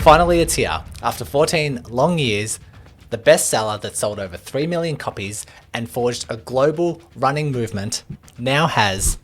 Finally, it's here. After 14 long years, the bestseller that sold over 3 million copies and forged a global running movement now has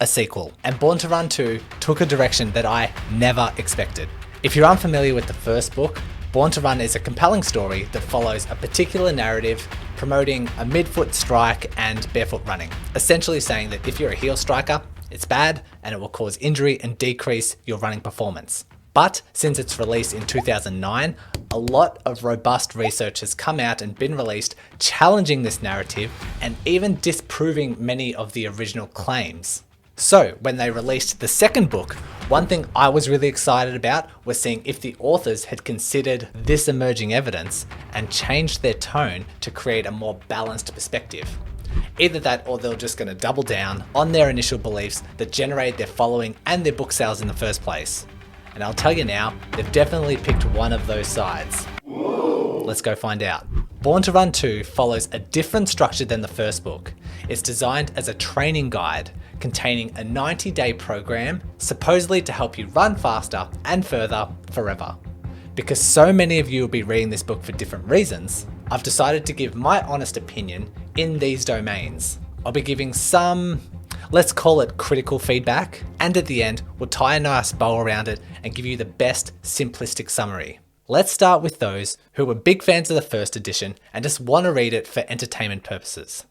a sequel. And Born to Run 2 took a direction that I never expected. If you're unfamiliar with the first book, Born to Run is a compelling story that follows a particular narrative promoting a midfoot strike and barefoot running, essentially saying that if you're a heel striker, it's bad and it will cause injury and decrease your running performance. But since its release in 2009, a lot of robust research has come out and been released challenging this narrative and even disproving many of the original claims. So when they released the second book, one thing I was really excited about was seeing if the authors had considered this emerging evidence and changed their tone to create a more balanced perspective. Either that or they're just going to double down on their initial beliefs that generated their following and their book sales in the first place. And I'll tell you now, they've definitely picked one of those sides. Let's go find out. Born to Run 2 follows a different structure than the first book. It's designed as a training guide containing a 90-day program supposedly to help you run faster and further forever. Because so many of you will be reading this book for different reasons, I've decided to give my honest opinion in these domains. I'll be giving some, let's call it critical feedback, and at the end, we'll tie a nice bow around it and give you the best simplistic summary. Let's start with those who were big fans of the first edition and just want to read it for entertainment purposes.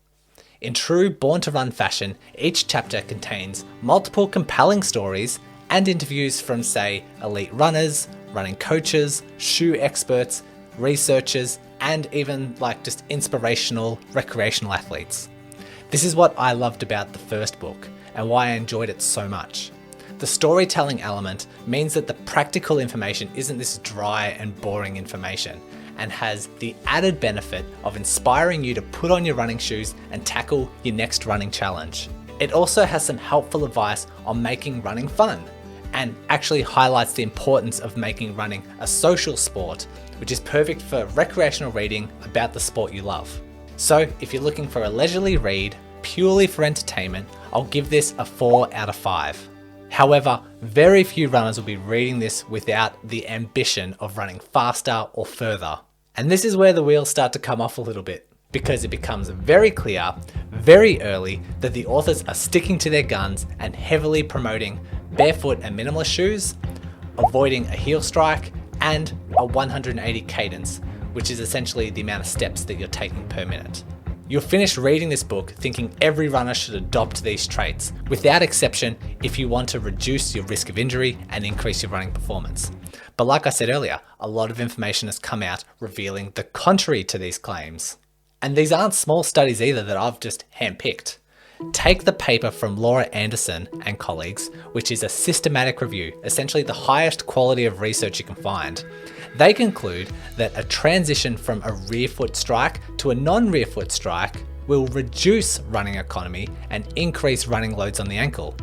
In true Born to Run fashion, each chapter contains multiple compelling stories and interviews from, say, elite runners, running coaches, shoe experts, researchers, and even just inspirational recreational athletes. This is what I loved about the first book and why I enjoyed it so much. The storytelling element means that the practical information isn't this dry and boring information and has the added benefit of inspiring you to put on your running shoes and tackle your next running challenge. It also has some helpful advice on making running fun and actually highlights the importance of making running a social sport, which is perfect for recreational reading about the sport you love. So if you're looking for a leisurely read, purely for entertainment, I'll give this a 4 out of 5. However, very few runners will be reading this without the ambition of running faster or further. And this is where the wheels start to come off a little bit, because it becomes very clear, very early, that the authors are sticking to their guns and heavily promoting barefoot and minimalist shoes, avoiding a heel strike, and a 180 cadence, which is essentially the amount of steps that you're taking per minute. You'll finish reading this book thinking every runner should adopt these traits, without exception, if you want to reduce your risk of injury and increase your running performance. But like I said earlier, a lot of information has come out revealing the contrary to these claims. And these aren't small studies either that I've just handpicked. Take the paper from Laura Anderson and colleagues, which is a systematic review, essentially the highest quality of research you can find. They conclude that a transition from a rear foot strike to a non-rear foot strike will reduce running economy and increase running loads on the ankle.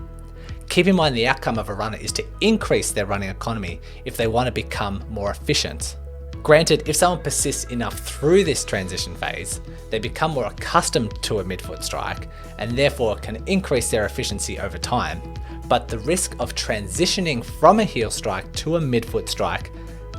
Keep in mind the outcome of a runner is to increase their running economy if they want to become more efficient. Granted, if someone persists enough through this transition phase, they become more accustomed to a midfoot strike and therefore can increase their efficiency over time. But the risk of transitioning from a heel strike to a midfoot strike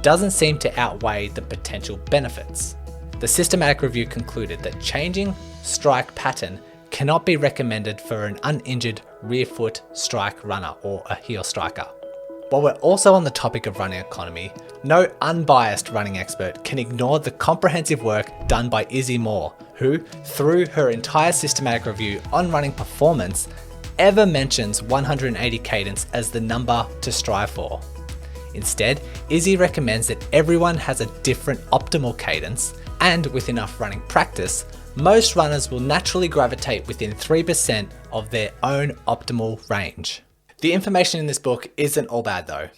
doesn't seem to outweigh the potential benefits. The systematic review concluded that changing strike pattern cannot be recommended for an uninjured rear foot strike runner or a heel striker. While we're also on the topic of running economy, no unbiased running expert can ignore the comprehensive work done by Izzy Moore, who, through her entire systematic review on running performance, ever mentions 180 cadence as the number to strive for. Instead, Izzy recommends that everyone has a different optimal cadence, and with enough running practice, most runners will naturally gravitate within 3% of their own optimal range. The information in this book isn't all bad though.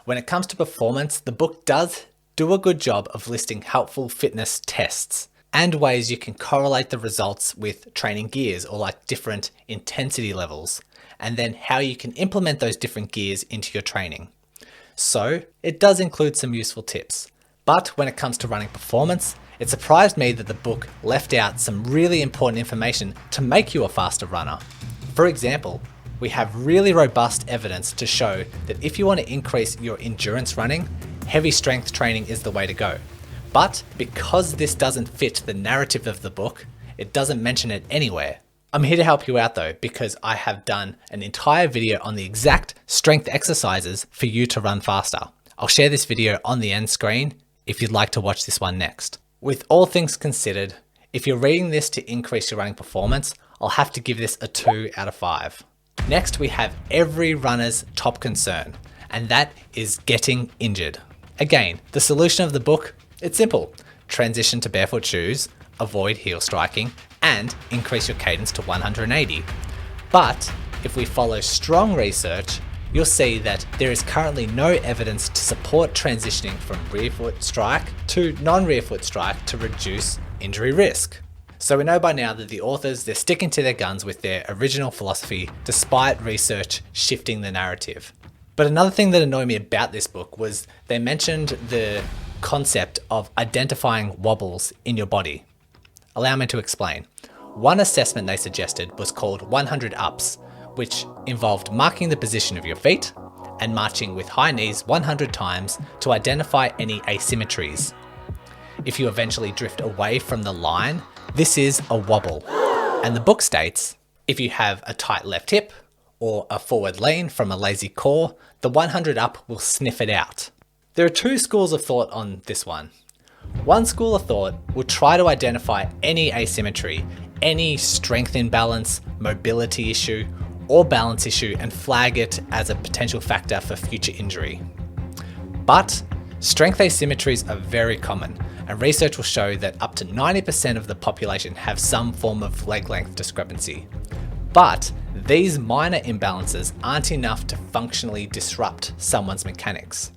When it comes to performance, the book does do a good job of listing helpful fitness tests and ways you can correlate the results with training gears or different intensity levels, and then how you can implement those different gears into your training. So it does include some useful tips. But when it comes to running performance, it surprised me that the book left out some really important information to make you a faster runner. For example, we have really robust evidence to show that if you want to increase your endurance running, heavy strength training is the way to go. But because this doesn't fit the narrative of the book, it doesn't mention it anywhere. I'm here to help you out though, because I have done an entire video on the exact strength exercises for you to run faster. I'll share this video on the end screen if you'd like to watch this one next. With all things considered, if you're reading this to increase your running performance, I'll have to give this a 2 out of 5. Next, we have every runner's top concern, and that is getting injured. Again, the solution of the book, it's simple. Transition to barefoot shoes, avoid heel striking, and increase your cadence to 180. But if we follow strong research, you'll see that there is currently no evidence to support transitioning from rear foot strike to non-rear foot strike to reduce injury risk. So we know by now that the authors, they're sticking to their guns with their original philosophy despite research shifting the narrative. But another thing that annoyed me about this book was they mentioned the concept of identifying wobbles in your body. Allow me to explain. One assessment they suggested was called 100 ups, which involved marking the position of your feet and marching with high knees 100 times to identify any asymmetries. If you eventually drift away from the line, this is a wobble. And the book states, if you have a tight left hip or a forward lean from a lazy core, the 100 up will sniff it out. There are two schools of thought on this one. One school of thought will try to identify any asymmetry, any strength imbalance, mobility issue, or balance issue and flag it as a potential factor for future injury. But strength asymmetries are very common, and research will show that up to 90% of the population have some form of leg length discrepancy. But these minor imbalances aren't enough to functionally disrupt someone's mechanics,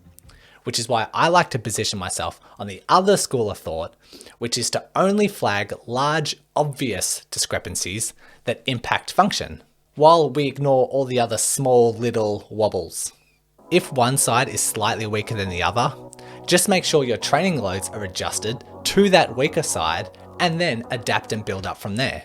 which is why I like to position myself on the other school of thought, which is to only flag large, obvious discrepancies that impact function, while we ignore all the other small little wobbles. If one side is slightly weaker than the other, just make sure your training loads are adjusted to that weaker side and then adapt and build up from there.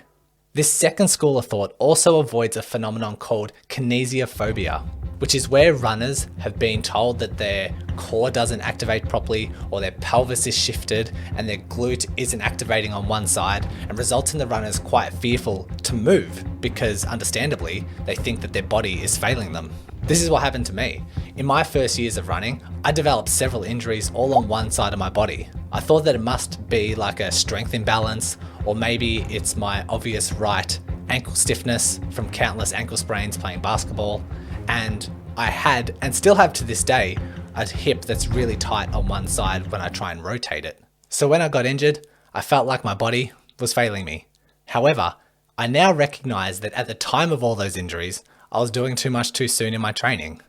This second school of thought also avoids a phenomenon called kinesiophobia, which is where runners have been told that their core doesn't activate properly or their pelvis is shifted and their glute isn't activating on one side, and results in the runners quite fearful to move because understandably they think that their body is failing them. This is what happened to me. In my first years of running, I developed several injuries all on one side of my body. I thought that it must be like a strength imbalance, or maybe it's my obvious right ankle stiffness from countless ankle sprains playing basketball. And I had, and still have to this day, a hip that's really tight on one side when I try and rotate it. So when I got injured, I felt like my body was failing me. However, I now recognize that at the time of all those injuries, I was doing too much too soon in my training.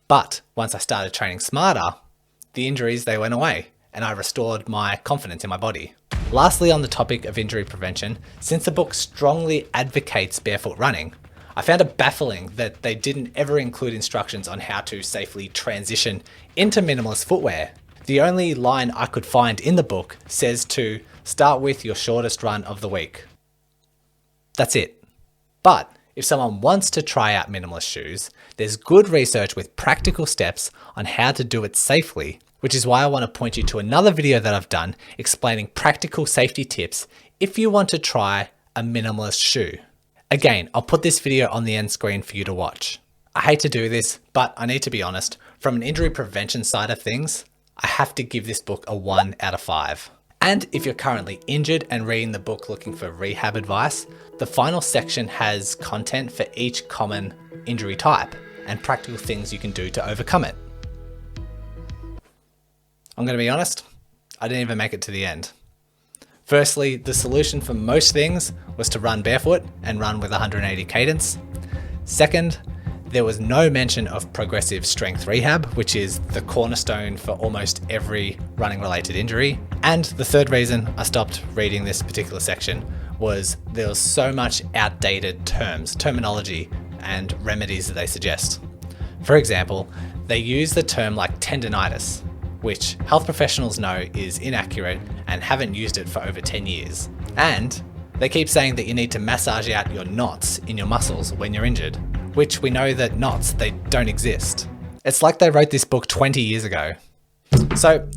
But once I started training smarter, the injuries, they went away and I restored my confidence in my body. Lastly, on the topic of injury prevention, since the book strongly advocates barefoot running, I found it baffling that they didn't ever include instructions on how to safely transition into minimalist footwear. The only line I could find in the book says to start with your shortest run of the week. That's it. But if someone wants to try out minimalist shoes, there's good research with practical steps on how to do it safely, which is why I want to point you to another video that I've done explaining practical safety tips if you want to try a minimalist shoe. Again, I'll put this video on the end screen for you to watch. I hate to do this, but I need to be honest, from an injury prevention side of things, I have to give this book a 1 out of 5. And if you're currently injured and reading the book looking for rehab advice, the final section has content for each common injury type and practical things you can do to overcome it. I'm going to be honest, I didn't even make it to the end. Firstly, the solution for most things was to run barefoot and run with 180 cadence. Second, there was no mention of progressive strength rehab, which is the cornerstone for almost every running related injury. And the third reason I stopped reading this particular section was there was so much outdated terminology and remedies that they suggest. For example, they use the term like tendinitis, which health professionals know is inaccurate and haven't used it for over 10 years. And they keep saying that you need to massage out your knots in your muscles when you're injured, which we know that knots, they don't exist. It's like they wrote this book 20 years ago. So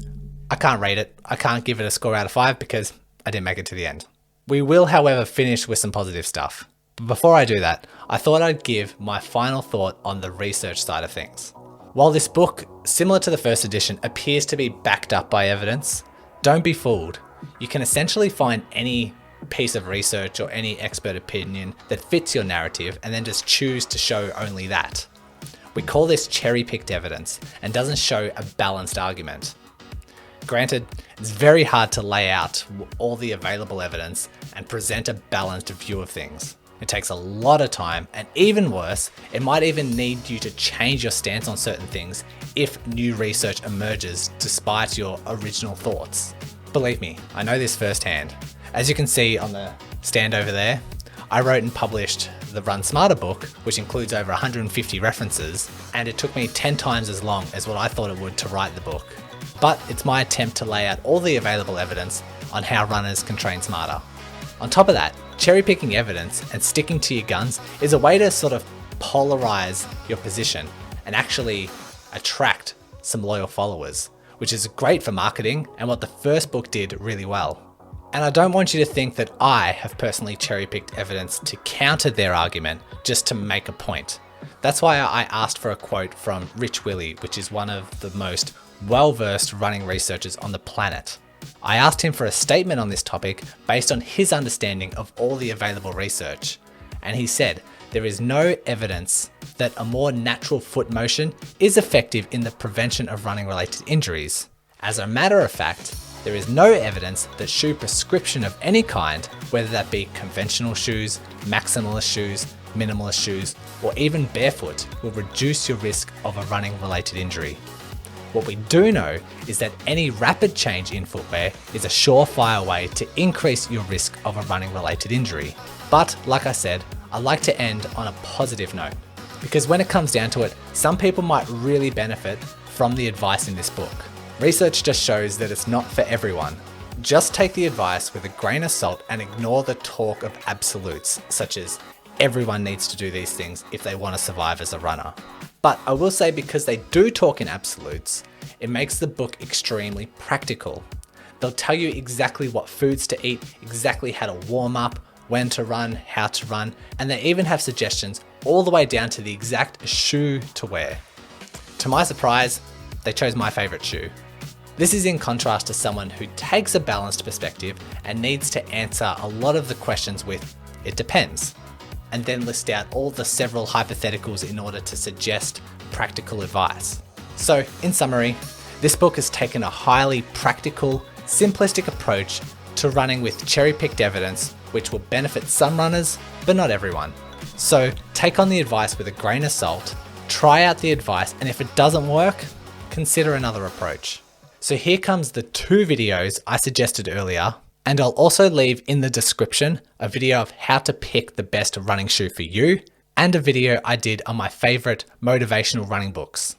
I can't rate it. I can't give it a score out of 5 because I didn't make it to the end. We will, however, finish with some positive stuff. But before I do that, I thought I'd give my final thought on the research side of things. While this book, similar to the first edition, appears to be backed up by evidence, don't be fooled. You can essentially find any piece of research or any expert opinion that fits your narrative and then just choose to show only that. We call this cherry-picked evidence and doesn't show a balanced argument. Granted, it's very hard to lay out all the available evidence and present a balanced view of things. It takes a lot of time, and even worse, it might even need you to change your stance on certain things if new research emerges despite your original thoughts. Believe me, I know this firsthand. As you can see on the stand over there, I wrote and published the Run Smarter book, which includes over 150 references, and it took me 10 times as long as what I thought it would to write the book. But it's my attempt to lay out all the available evidence on how runners can train smarter. On top of that, cherry-picking evidence and sticking to your guns is a way to sort of polarize your position and actually attract some loyal followers, which is great for marketing and what the first book did really well. And I don't want you to think that I have personally cherry-picked evidence to counter their argument just to make a point. That's why I asked for a quote from Rich Willie, which is one of the most well-versed running researchers on the planet. I asked him for a statement on this topic based on his understanding of all the available research. And he said, there is no evidence that a more natural foot motion is effective in the prevention of running-related injuries. As a matter of fact, there is no evidence that shoe prescription of any kind, whether that be conventional shoes, maximalist shoes, minimalist shoes, or even barefoot, will reduce your risk of a running-related injury. What we do know is that any rapid change in footwear is a surefire way to increase your risk of a running-related injury. But like I said, I like to end on a positive note, because when it comes down to it, some people might really benefit from the advice in this book. Research just shows that it's not for everyone. Just take the advice with a grain of salt and ignore the talk of absolutes, such as everyone needs to do these things if they want to survive as a runner. But I will say, because they do talk in absolutes, it makes the book extremely practical. They'll tell you exactly what foods to eat, exactly how to warm up, when to run, how to run, and they even have suggestions all the way down to the exact shoe to wear. To my surprise, they chose my favorite shoe. This is in contrast to someone who takes a balanced perspective and needs to answer a lot of the questions with, "It depends," and then list out all the several hypotheticals in order to suggest practical advice. So, in summary, this book has taken a highly practical, simplistic approach to running with cherry-picked evidence, which will benefit some runners, but not everyone. So, take on the advice with a grain of salt, try out the advice, and if it doesn't work, consider another approach. So here comes the 2 videos I suggested earlier, and I'll also leave in the description a video of how to pick the best running shoe for you, and a video I did on my favorite motivational running books.